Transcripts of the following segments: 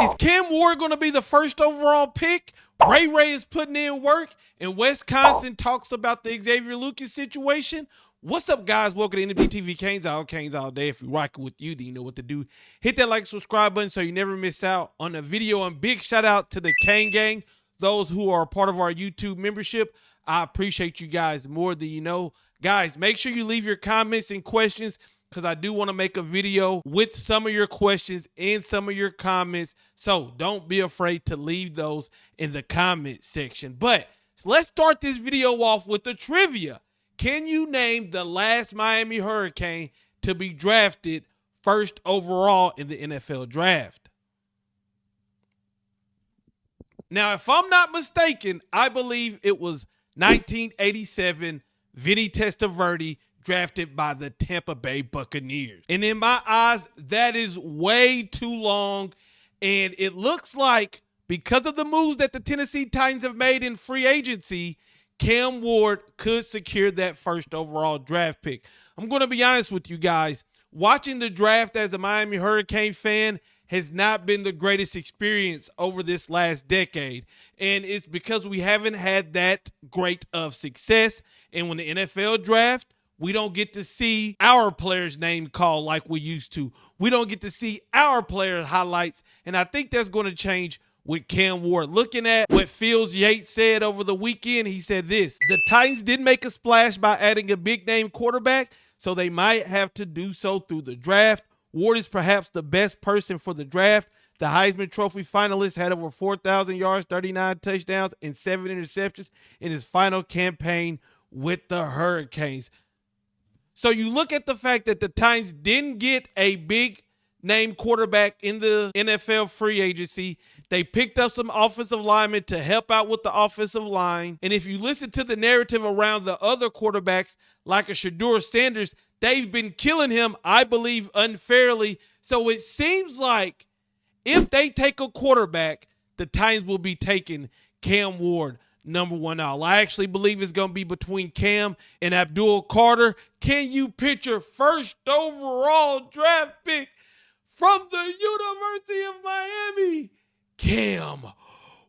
Is Cam Ward going to be the first overall pick? Ray Ray is putting in work, and Wisconsin talks about the Xavier Lucas situation. What's up, guys? Welcome to NBTV Canes all day. If you're rocking with you, then you know what to do. Hit that like, subscribe button so you never miss out on a video. And big shout out to the Cane Gang, those who are part of our YouTube membership. I appreciate you guys more than you know. Guys, make sure you leave your comments and questions, because I do want to make a video with some of your questions and some of your comments. So don't be afraid to leave those in the comment section. But let's start this video off with the trivia. Can you name the last Miami Hurricane to be drafted first overall in the NFL draft? Now, if I'm not mistaken, I believe it was 1987 Vinny Testaverde, drafted by the Tampa Bay Buccaneers. And in my eyes, that is way too long. And it looks like, because of the moves that the Tennessee Titans have made in free agency, Cam Ward could secure that first overall draft pick. I'm going to be honest with you guys. Watching the draft as a Miami Hurricane fan has not been the greatest experience over this last decade. And it's because we haven't had that great of success. And when the NFL draft, we don't get to see our players' name called like we used to. We don't get to see our players' highlights. And I think that's going to change with Cam Ward. Looking at what Fields Yates said over the weekend, he said this: the Titans did make a splash by adding a big-name quarterback, so they might have to do so through the draft. Ward is perhaps the best person for the draft. The Heisman Trophy finalist had over 4,000 yards, 39 touchdowns, and 7 interceptions in his final campaign with the Hurricanes. So you look at the fact that the Titans didn't get a big-name quarterback in the NFL free agency. They picked up some offensive linemen to help out with the offensive line. And if you listen to the narrative around the other quarterbacks, like a Shedeur Sanders, they've been killing him, I believe, unfairly. So it seems like if they take a quarterback, the Titans will be taking Cam Ward number one out. I actually believe it's going to be between Cam and Abdul Carter. Can you picture first overall draft pick from the University of Miami, Cam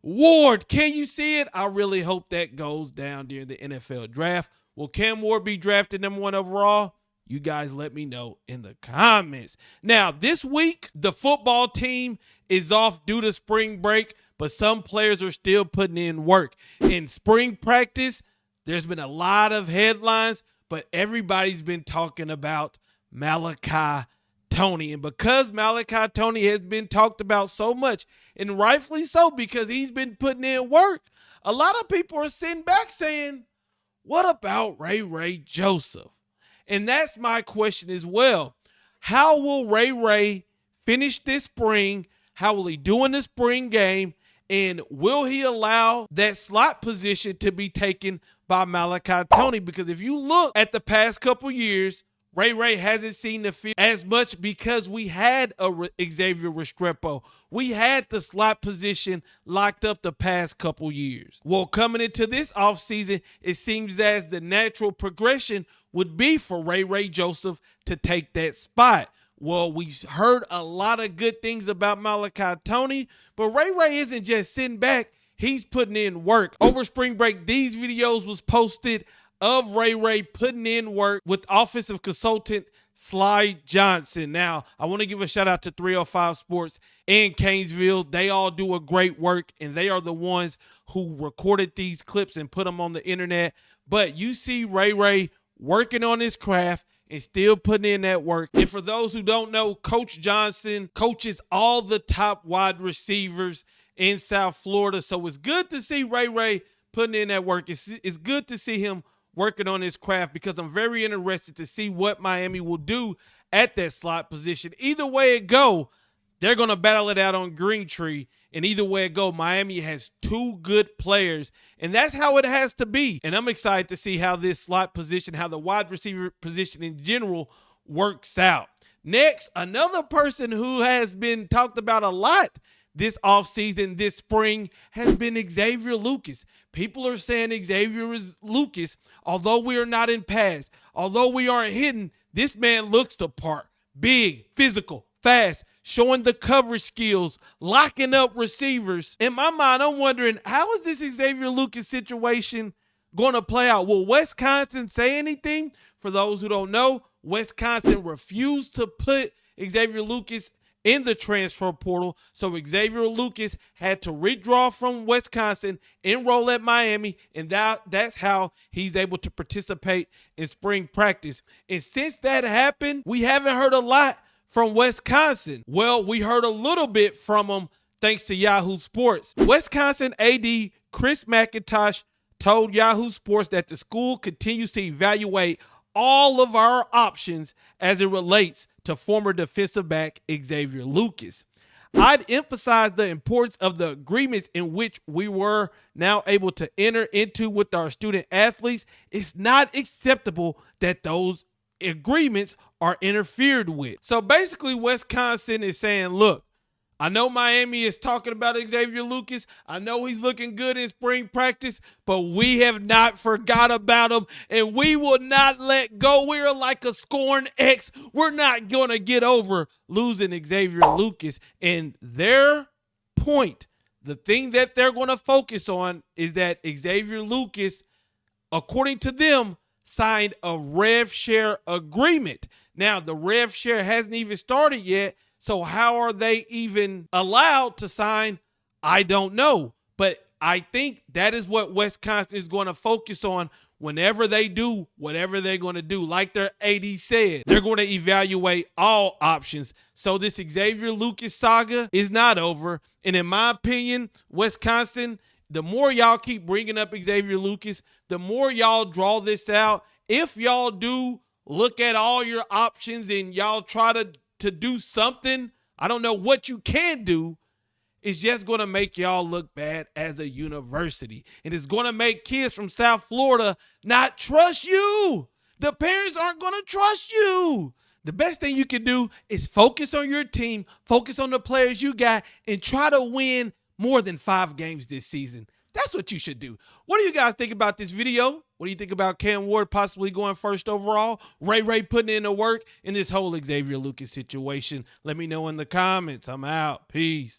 Ward? Can you see it? I really hope that goes down during the NFL draft. Will Cam Ward be drafted number one overall? You guys let me know in the comments. Now, this week, the football team is off due to spring break, but some players are still putting in work. In spring practice, there's been a lot of headlines, but everybody's been talking about Malachi Tony. And because Malachi Tony has been talked about so much, and rightfully so, because he's been putting in work, a lot of people are sitting back saying, what about Ray Joseph? And that's my question as well. How will Ray finish this spring? How will he do in the spring game? And will he allow that slot position to be taken by Malachi Tony? Because if you look at the past couple years, Ray hasn't seen the field as much because we had a Xavier Restrepo. We had the slot position locked up the past couple years. Well, coming into this offseason, it seems as the natural progression would be for Ray Joseph to take that spot. Well, we've heard a lot of good things about Malachi Tony, but Ray isn't just sitting back. He's putting in work. Over spring break, these videos was posted of Ray putting in work with offensive consultant Sly Johnson. Now, I want to give a shout out to 305 Sports and Canesville. They all do a great work, and they are the ones who recorded these clips and put them on the internet. But you see Ray working on his craft and still putting in that work. And for those who don't know, Coach Johnson coaches all the top wide receivers in South Florida. So it's good to see Ray putting in that work. It's good to see him working on his craft, because I'm very interested to see what Miami will do at that slot position. Either way it go, they're going to battle it out on Greentree. And either way it go, Miami has two good players, and that's how it has to be. And I'm excited to see how this slot position, how the wide receiver position in general works out. Next, another person who has been talked about a lot this offseason, this spring, has been Xavier Lucas. People are saying Xavier Lucas, although we are not in pass, although we aren't hitting, this man looks the part. Big, physical, fast, showing the coverage skills, locking up receivers. In my mind, I'm wondering, how is this Xavier Lucas situation going to play out? Will Wisconsin say anything? For those who don't know, Wisconsin refused to put Xavier Lucas in the transfer portal. So Xavier Lucas had to withdraw from Wisconsin, enroll at Miami, and that's how he's able to participate in spring practice. And since that happened, we haven't heard a lot from Wisconsin. Well, we heard a little bit from them thanks to Yahoo Sports. Wisconsin AD Chris McIntosh told Yahoo Sports that the school continues to evaluate all of our options as it relates to former defensive back Xavier Lucas. I'd emphasize the importance of the agreements in which we were now able to enter into with our student athletes. It's not acceptable that those agreements are interfered with. So basically, Wisconsin is saying, look, I know Miami is talking about Xavier Lucas. I know he's looking good in spring practice, but we have not forgot about him, and we will not let go. We're like a scorned ex. We're not going to get over losing Xavier Lucas. And their point, the thing that they're going to focus on is that Xavier Lucas, according to them, signed a rev share agreement. Now, the rev share hasn't even started yet. So how are they even allowed to sign? I don't know. But I think that is what Wisconsin is going to focus on whenever they do whatever they're going to do. Like their AD said, they're going to evaluate all options. So this Xavier Lucas saga is not over. And in my opinion, Wisconsin, the more y'all keep bringing up Xavier Lucas, the more y'all draw this out. If y'all do look at all your options and y'all try to do something, I don't know what you can do, it's just going to make y'all look bad as a university. And it's going to make kids from South Florida not trust you. The parents aren't going to trust you. The best thing you can do is focus on your team, focus on the players you got, and try to win more than 5 games this season. That's what you should do. What do you guys think about this video? What do you think about Cam Ward possibly going first overall? Ray putting in the work in this whole Xavier Lucas situation? Let me know in the comments. I'm out. Peace.